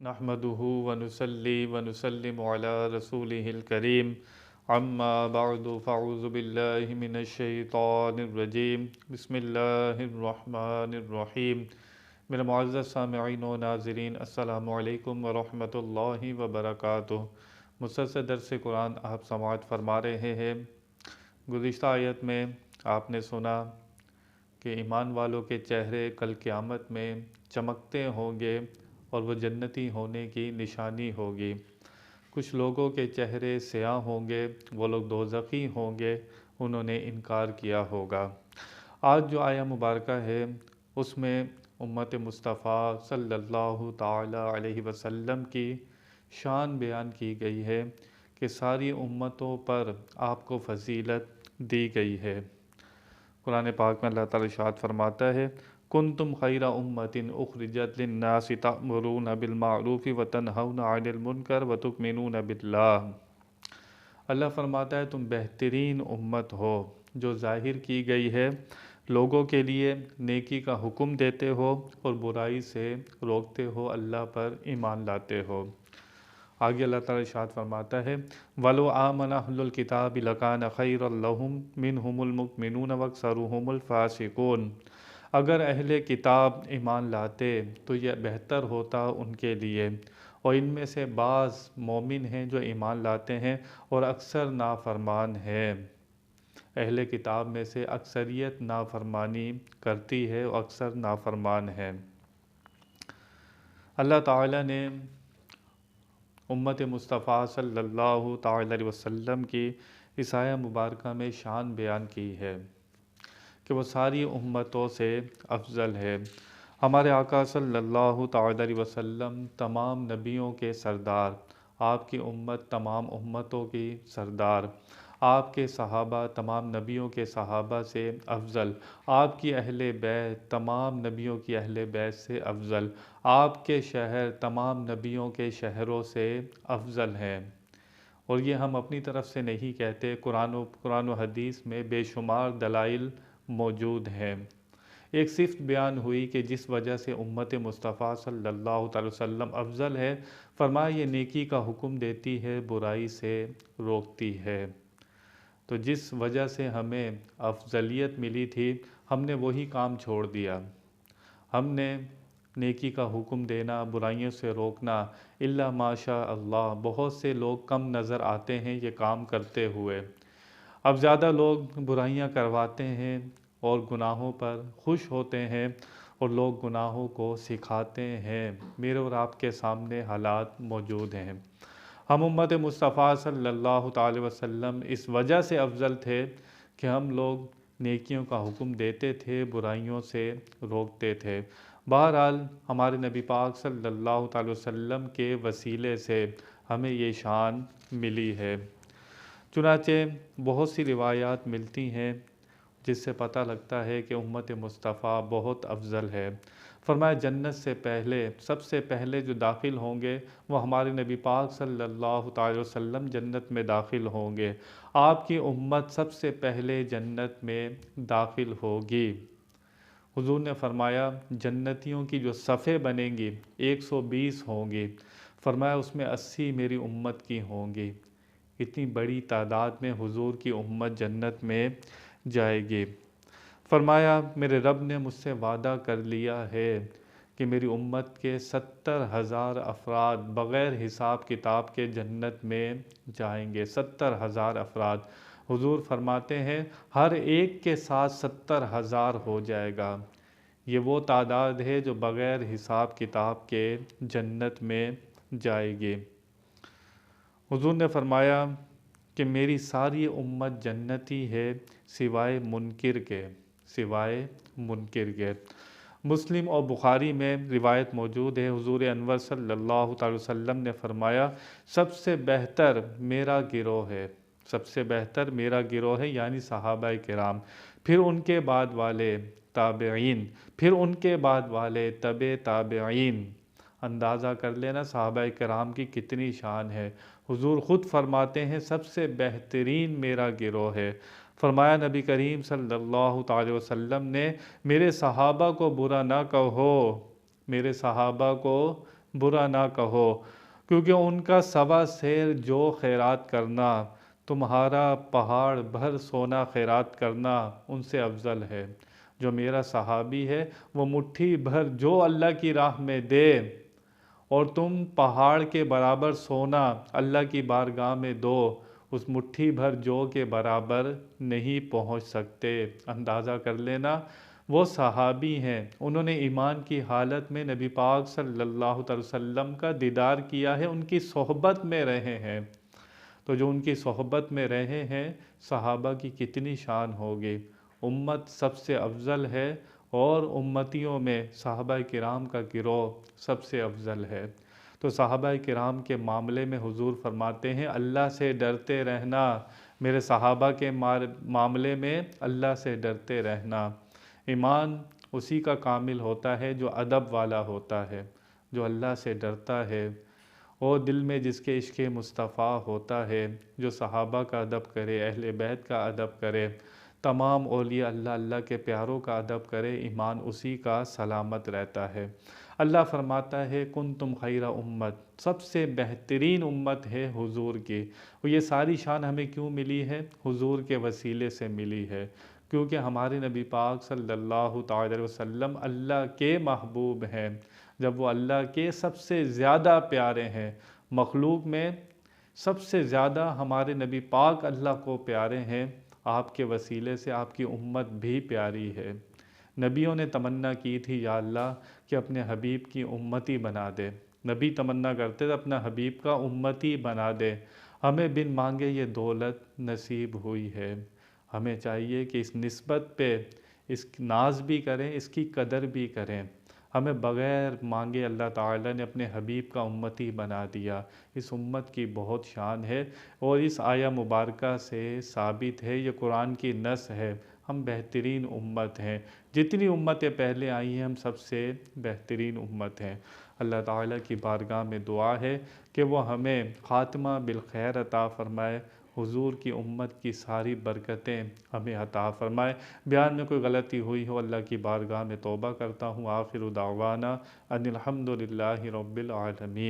नहमदुहु व नुसल्ली व नुसल्लिमु अला रसूलिहिल करीम अम्मा बअदु फ़अऊज़ु बिल्लाहि मिनश शैतानिर रजीम बिस्मिल्लाहिर रहमानिर रहीम। मेरे मुअज़्ज़ज़ सामिईन व नाज़रीन अस्सलामु अलैकुम व रहमतुल्लाहि व बरकातुहू। मुसलसल दर्स कुरान आप समाअत फरमा रहे हैं। गुज़िश्ता आयत में आपने सुना कि ईमान वालों के चेहरे कल क़यामत में चमकते होंगे और वो जन्नती होने की निशानी होगी। कुछ लोगों के चेहरे स्याह होंगे, वो लोग दोज़खी होंगे, उन्होंने इनकार किया होगा। आज जो आया मुबारका है उसमें उम्मत मुस्तफ़ा सल्लल्लाहु ताला अलैहि वसल्लम की शान बयान की गई है कि सारी उम्मतों पर आपको फजीलत दी गई है। कुरान पाक में अल्लाह ताला इरशाद फरमाता है, कुंतुम खैरा उम्मतिन उखरिजत लिन्नासि तअमुरूना बिल मारूफि व तनहौना अनिल मुनकर व तु'मिनूना बिल्लाह। अल्लाह फरमाता है तुम बेहतरीन उम्मत हो जो ज़ाहिर की गई है, लोगों के लिए नेकी का हुक्म देते हो और बुराई से रोकते हो, अल्लाह पर ईमान लाते हो। आगे अल्लाह ताला इरशाद फरमाता है, वलो आमन अहलुल किताबि लकान खैरल लहुम मिनहुमुल मुमिनून व अक्सरुहुमुल फासिकून। अगर अहले किताब ईमान लाते तो यह बेहतर होता उनके लिए, और इनमें से बाज़ मोमिन हैं जो ईमान लाते हैं और अक्सर नाफरमान हैं। अहले किताब में से अक्सरियत नाफरमानी करती है और अक्सर नाफरमान है। अल्लाह ताला ने उम्मत मुस्तफ़ा सल्लल्लाहु ताला अलैहि वसल्लम की इस आया मुबारका में शान बयान की है कि वो सारी उम्मतों से अफजल है। हमारे आका सल्लल्लाहु ताला अलैहि वसल्लम तमाम नबियों के सरदार, आपकी उम्मत तमाम उम्मतों की सरदार, आपके सहाबा तमाम नबियों के सहाबा से अफजल, आपकी अहले बैत तमाम नबियों की अहले बैत से अफजल, आपके शहर तमाम नबियों के शहरों से अफजल हैं। और ये हम अपनी तरफ से नहीं कहते, कुरान व हदीस में बेशुमार दलाइल मौजूद हैं। एक सिफ़त बयान हुई कि जिस वजह से उम्मत मुस्तफ़ा सल्लल्लाहु अलैहि वसल्लम अफजल है, फरमाया ये नेकी का हुक्म देती है, बुराई से रोकती है। तो जिस वजह से हमें अफजलियत मिली थी, हमने वही काम छोड़ दिया। हमने नेकी का हुक्म देना, बुराइयों से रोकना, इल्ला माशा अल्लाह, बहुत से लोग कम नज़र आते हैं ये काम करते हुए। अब ज़्यादा लोग बुराइयां करवाते हैं और गुनाहों पर खुश होते हैं और लोग गुनाहों को सिखाते हैं। मेरे और आपके सामने हालात मौजूद हैं। हम उम्मत मुस्तफ़ा सल्लल्लाहु अलैहि वसल्लम इस वजह से अफजल थे कि हम लोग नेकियों का हुक्म देते थे, बुराइयों से रोकते थे। बहरहाल हमारे नबी पाक सल्लल्लाहु अलैहि वसल्लम के वसीले से हमें ये शान मिली है। चुनाचे बहुत सी रिवायात मिलती हैं जिससे पता लगता है कि उम्मत मुस्तफ़ा बहुत अफजल है। फरमाया जन्नत से पहले सबसे पहले जो दाखिल होंगे वो हमारे नबी पाक सल्लल्लाहु अलैहि वसल्लम जन्नत में दाखिल होंगे। आपकी उम्मत सबसे पहले जन्नत में दाखिल होगी। हुजूर ने फरमाया जन्नतियों की जो सफ़े बनेंगी 120 होंगी। फरमाया उसमें 80 मेरी उम्मत की होंगी। इतनी बड़ी तादाद में हुजूर की उम्मत जन्नत में जाएगी। फरमाया मेरे रब ने मुझसे वादा कर लिया है कि मेरी उम्मत के 70,000 अफराद बग़ैर हिसाब किताब के जन्नत में जाएंगे। 70,000 अफराद। हुजूर फरमाते हैं हर एक के साथ 70,000 हो जाएगा। ये वो तादाद है जो बग़ैर हिसाब किताब के जन्नत में जाएगी। हुजूर ने फरमाया कि मेरी सारी उम्मत जन्नती है सिवाय मुनकिर के, सिवाय मुनकिर के। मुस्लिम और बुखारी में रिवायत मौजूद है, हुजूर अनवर सल्लल्लाहु अलैहि वसल्लम ने फरमाया सबसे बेहतर मेरा गिरोह है, सबसे बेहतर मेरा गिरोह है यानी सहाबाए किराम, फिर उनके बाद वाले ताबईन, फिर उनके बाद वाले तबे ताबईन। अंदाज़ा कर लेना सहाबाए किराम की कितनी शान है। हुजूर ख़ुद फरमाते हैं सबसे बेहतरीन मेरा गिरोह है। फरमाया नबी करीम सल्लल्लाहु अलैहि वसल्लम ने मेरे सहाबा को बुरा ना कहो, मेरे सहाबा को برا نہ کہو، کیونکہ ان کا سوا سیر جو خیرات کرنا تمہارا پہاڑ بھر سونا خیرات کرنا ان سے افضل ہے۔ جو میرا صحابی ہے وہ مٹھی بھر جو اللہ کی راہ میں دے، اور تم پہاڑ کے برابر سونا اللہ کی بارگاہ میں دو، اس مٹھی بھر جو کے برابر نہیں پہنچ سکتے۔ اندازہ کر لینا، وہ صحابی ہیں، انہوں نے ایمان کی حالت میں نبی پاک صلی اللہ علیہ وسلم کا دیدار کیا ہے، ان کی صحبت میں رہے ہیں۔ تو جو ان کی صحبت میں رہے ہیں، صحابہ کی کتنی شان ہوگی۔ امت سب سے افضل ہے، اور امتیوں میں صحابہ کرام کا گروہ سب سے افضل ہے۔ تو صحابہ کرام کے معاملے میں حضور فرماتے ہیں اللہ سے ڈرتے رہنا، میرے صحابہ کے معاملے میں اللہ سے ڈرتے رہنا۔ ایمان اسی کا کامل ہوتا ہے جو ادب والا ہوتا ہے، جو اللہ سے ڈرتا ہے، اور دل میں جس کے عشق مصطفیٰ ہوتا ہے، جو صحابہ کا ادب کرے، اہل بیت کا ادب کرے، تمام اولیاء اللہ کے پیاروں کا ادب کرے، ایمان اسی کا سلامت رہتا ہے۔ اللہ فرماتا ہے کنتم خیر امت، سب سے بہترین امت ہے حضور کی۔ اور یہ ساری شان ہمیں کیوں ملی ہے؟ حضور کے وسیلے سے ملی ہے، کیونکہ ہمارے نبی پاک صلی اللہ تعالی علیہ وسلم اللہ کے محبوب ہیں۔ جب وہ اللہ کے سب سے زیادہ پیارے ہیں، مخلوق میں سب سے زیادہ ہمارے نبی پاک اللہ کو پیارے ہیں، آپ کے وسیلے سے آپ کی امت بھی پیاری ہے۔ نبیوں نے تمنا کی تھی یا اللہ کہ اپنے حبیب کی امتی بنا دے، نبی تمنا کرتے تھے اپنا حبیب کا امتی بنا دے۔ ہمیں بن مانگے یہ دولت نصیب ہوئی ہے، ہمیں چاہیے کہ اس نسبت پہ اس ناز بھی کریں، اس کی قدر بھی کریں۔ ہمیں بغیر مانگے اللہ تعالیٰ نے اپنے حبیب کا امتی بنا دیا، اس امت کی بہت شان ہے، اور اس آیہ مبارکہ سے ثابت ہے، یہ قرآن کی نص ہے، ہم بہترین امت ہیں۔ جتنی امتیں پہلے آئی ہیں ہم سب سے بہترین امت ہیں۔ اللہ تعالیٰ کی بارگاہ میں دعا ہے کہ وہ ہمیں خاتمہ بالخیر عطا فرمائے، حضور کی امت کی ساری برکتیں ہمیں عطا فرمائے۔ بیان میں کوئی غلطی ہوئی ہو اللہ کی بارگاہ میں توبہ کرتا ہوں۔ آخر دعوانا ان الحمد للہ رب العالمین۔